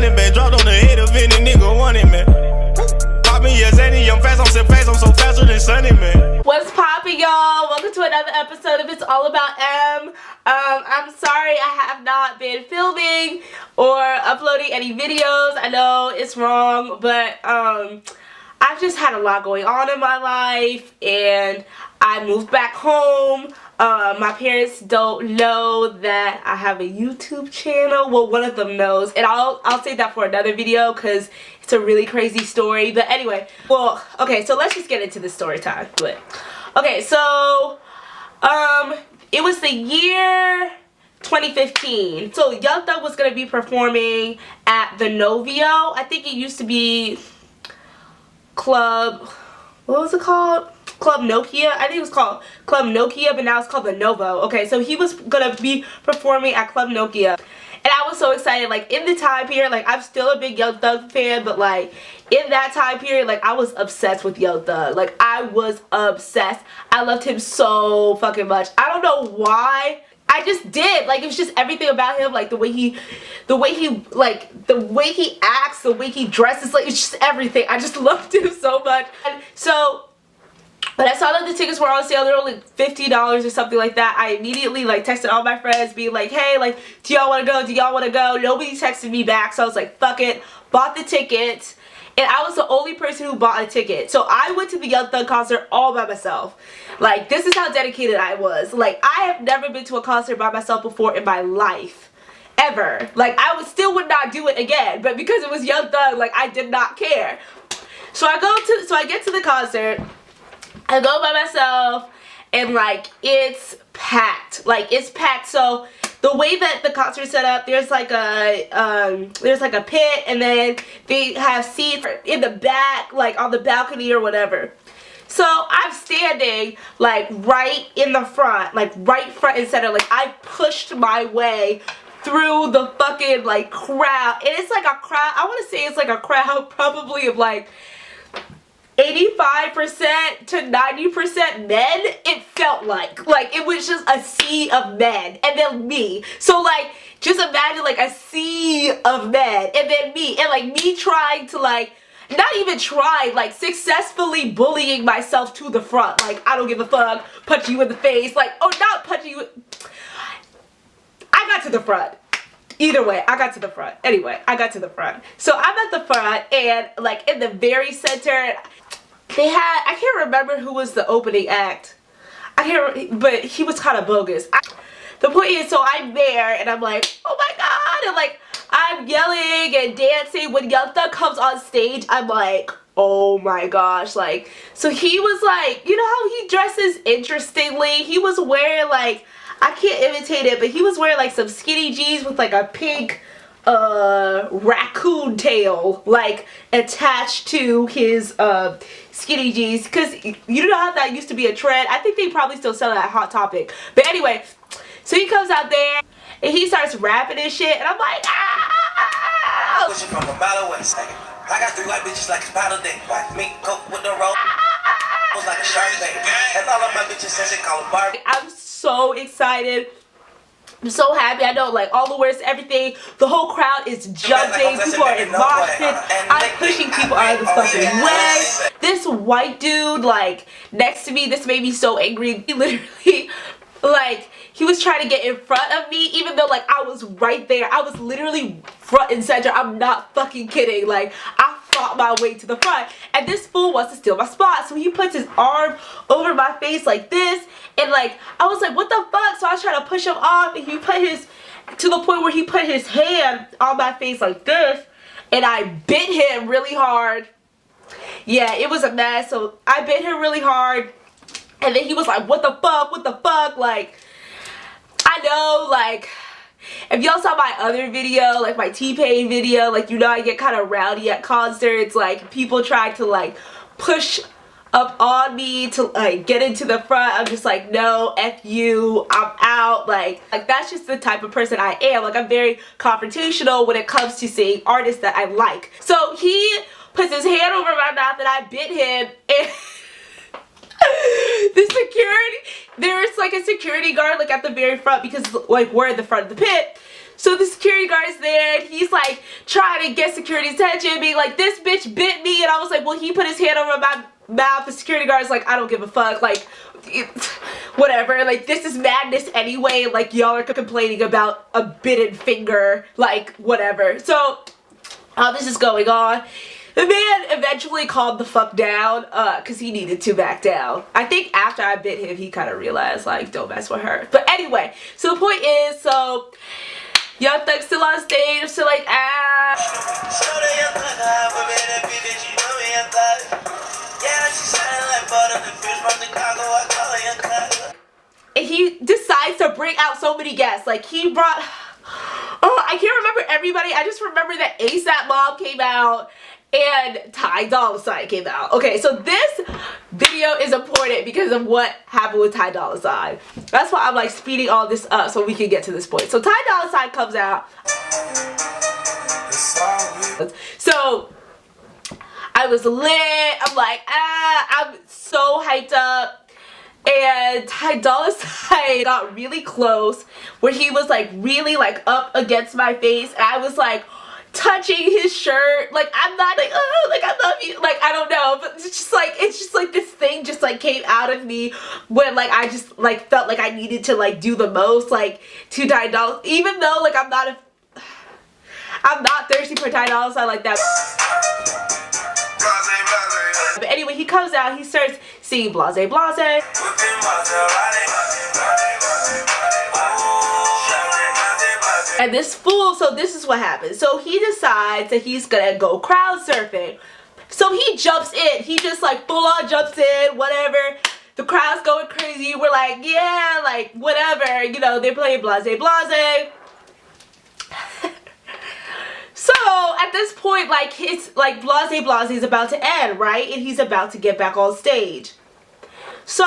100 been dropped on the head of any nigga wanted, man. Pop me as any, I'm fast, I'm so fast, I'm so faster than Sunny, man. What's poppin', y'all? Welcome to another episode of It's All About M. I'm sorry I have not been filming or uploading any videos. I know it's wrong, but I've just had a lot going on in my life, and I moved back home. My parents don't know that I have a YouTube channel. Well, one of them knows, and I'll save that for another video because it's a really crazy story. But anyway, well, okay, so let's just get into the story time. But okay, so it was the year 2015. So Young Thug was gonna be performing at the Novio. I think it used to be Club, what was it called? Club Nokia. I think it was called Club Nokia, but now it's called the Novo. Okay, so he was gonna be performing at Club Nokia, and I was so excited. Like, in the time period, like, I'm still a big Young Thug fan, but like in that time period, like, I was obsessed with Young Thug. Like, I was obsessed. I loved him so fucking much. I don't know why. I just did. Like, it was just everything about him, like the way he acts, the way he dresses, like, it's just everything. I just loved him so much. And so when I saw that the tickets were on sale, they were only $50 or something like that, I immediately like texted all my friends being like, hey, like, do y'all want to go? Do y'all want to go? Nobody texted me back, so I was like, fuck it, bought the ticket. And I was the only person who bought a ticket. So I went to the Young Thug concert all by myself. Like, this is how dedicated I was. Like, I have never been to a concert by myself before in my life. Ever. Like, I would not do it again. But because it was Young Thug, like, I did not care. So I get to the concert. I go by myself. And, like, it's packed. Like, it's packed. So the way that the concert set up, there's like a pit, and then they have seats in the back, like on the balcony or whatever. So I'm standing like right in the front, like right front and center. Like, I pushed my way through the fucking like crowd, and it's like a crowd. I want to say it's like a crowd probably of like 85% to 90% men. It felt like it was just a sea of men, and then me. So like, just imagine like a sea of men, and then me, and like me trying to like, not even try, like successfully bullying myself to the front. Like, I don't give a fuck, punch you in the face, like, oh, not punching you. I got to the front. Either way, I got to the front. Anyway, I got to the front. So I'm at the front, and like in the very center, they had, I can't remember who was the opening act. But he was kind of bogus. The point is, so I'm there, and I'm like, oh my god, and like, I'm yelling and dancing. When Young Thug comes on stage, I'm like, oh my gosh, like, so he was like, you know how he dresses interestingly? He was wearing like, I can't imitate it, but he was wearing like some skinny jeans with like a pink raccoon tail like attached to his skinny jeans, because you know how that used to be a trend. I think they probably still sell it at Hot Topic. But anyway, so he comes out there and he starts rapping and shit, and I'm like, ah! Pushing from a mile away. I got 3 white bitches like a powder day. Me coke with the roll. Was like a shark bait. And all of my bitches says they call it Barbie. I'm so excited. I'm so happy. I know, like, all the words, everything. The whole crowd is jumping. People are in mosh pits. I'm pushing people out of the fucking way. This white dude, like, next to me, this made me so angry. He literally, like, he was trying to get in front of me, even though, like, I was right there. I was literally front and center. I'm not fucking kidding. Like, I fought my way to the front, and this fool wants to steal my spot. So he puts his arm over my face like this, and like, I was like, what the fuck? So I was trying to push him off, and he put his, to the point where he put his hand on my face like this, and I bit him really hard. Yeah, it was a mess. So I bit him really hard, and then he was like, what the fuck, what the fuck? Like, I know, like, if y'all saw my other video, like my T-Pain video, like, you know, I get kind of rowdy at concerts. Like, people try to like push up on me to like get into the front. I'm just like, no, F you, I'm out. Like that's just the type of person I am. Like, I'm very confrontational when it comes to seeing artists that I like. So he puts his hand over my mouth, and I bit him, and the security, there's like a security guard like at the very front, because like we're in the front of the pit. So the security guard's there, and he's like trying to get security's attention, being like, this bitch bit me, and I was like, well, he put his hand over my mouth. The security guard's like, I don't give a fuck, like, whatever, like, this is madness anyway, like, y'all are complaining about a bitten finger, like, whatever. So, this is going on. The man eventually calmed the fuck down, because he needed to back down. I think after I bit him, he kind of realized, like, don't mess with her. But anyway, so the point is, so, Young Thug's still on stage, I'm still like, ah. And he decides to bring out so many guests. Like, he brought, I can't remember everybody. I just remember that ASAP Mob came out and Dolla came out. Okay, so this video is important because of what happened with Dolla. That's why I'm like speeding all this up so we can get to this point. So Dolla comes out. So I was lit. I'm like, I'm so hyped up. And Dolla got really close where he was like really like up against my face, and I was like touching his shirt, like I'm not like, oh, like I love you, like I don't know, but it's just like this thing just like came out of me when like I just like felt like I needed to like do the most like to Dolla, even though like I'm not thirsty for Dolla like that. But anyway, he comes out, he starts singing Blase Blase. And this fool, so this is what happens. So he decides that he's gonna go crowd surfing. So he jumps in. He just like full on jumps in, whatever. The crowd's going crazy. We're like, yeah, like whatever. You know, they're playing Blase Blase. So at this point, like it's like Blase Blase is about to end, right? And he's about to get back on stage. So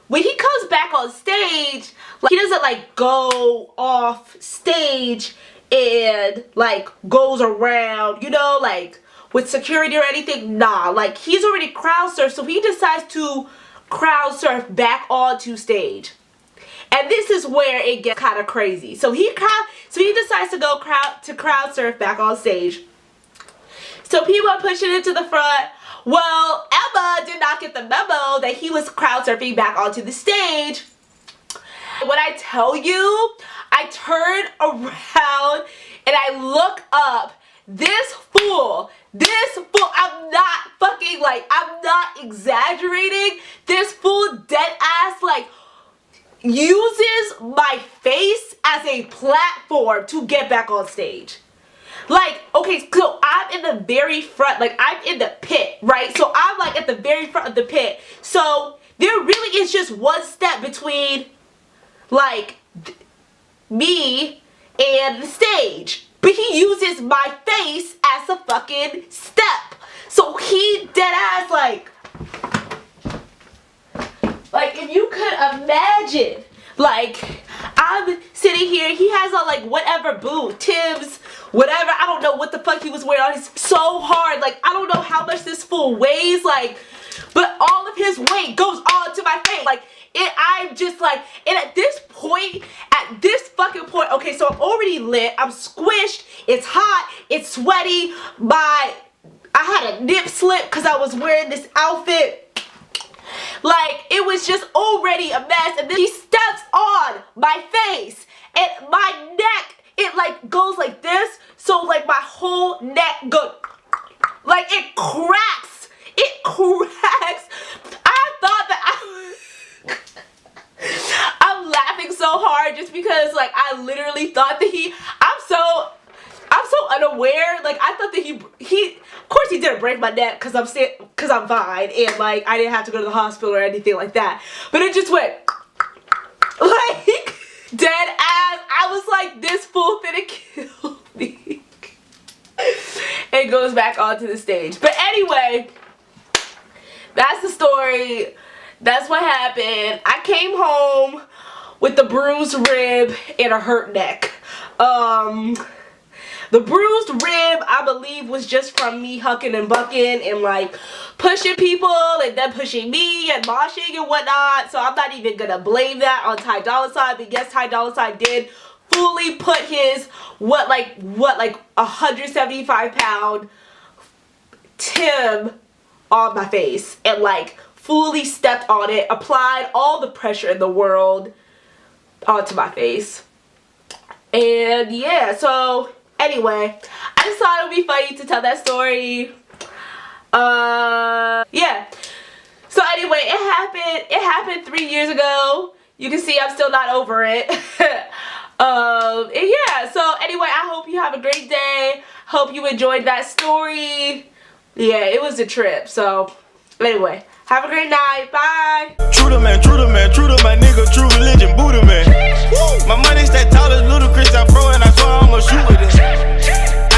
when he comes back on stage, like, he doesn't like go off stage and like goes around, you know, like with security or anything. Nah, like he's already crowd surfed, so he decides to crowd surf back onto stage. And this is where it gets kind of crazy. So he decides to go crowd surf back on stage. So people are pushing it to the front. Well, Emma did not get the memo that he was crowd surfing back onto the stage. When I tell you, I turn around and I look up. This fool, I'm not fucking like, I'm not exaggerating. This fool dead ass like uses my face as a platform to get back on stage. Like, okay, so I'm in the very front, like I'm in the pit, right? So I'm like at the very front of the pit. So there really is just one step between like me and the stage. But he uses my face as a fucking step. So he dead ass like if you could imagine, like I'm sitting here, he has on like whatever boot, Tim's, whatever, I don't know what the fuck he was wearing on his, so hard, like I don't know how much this fool weighs, like, but all of his weight goes onto my face, like I'm just like, and at this fucking point, okay, so I'm already lit, I'm squished, it's hot, it's sweaty, I had a nip slip because I was wearing this outfit. Like, it was just already a mess, and then he steps on my face, and my neck, it like goes like this, so like my whole neck goes, like it cracks, I thought that I'm laughing so hard just because like I literally thought that I'm so unaware, like I thought that he of course he didn't break my neck because I'm fine and like I didn't have to go to the hospital or anything like that, but it just went like dead ass. I was like, this fool finna kill me. It goes back onto the stage. But anyway, that's the story. That's what happened. I came home with the bruised rib and a hurt neck. The bruised rib, I believe, was just from me hucking and bucking and like pushing people and then pushing me and moshing and whatnot. So I'm not even gonna blame that on Dolla, but yes, Dolla did fully put his what like 175-pound Tim on my face and like fully stepped on it, applied all the pressure in the world onto my face. And yeah, so anyway, I just thought it would be funny to tell that story. Yeah. So anyway, it happened 3 years ago. You can see I'm still not over it. And yeah, so anyway, I hope you have a great day. Hope you enjoyed that story. Yeah, it was a trip. So anyway, have a great night. Bye. True to man, true to man, true to my nigga, true religion, Buddha man. My money stay tall as ludicrous, I throw and I swear I'ma shoot with it.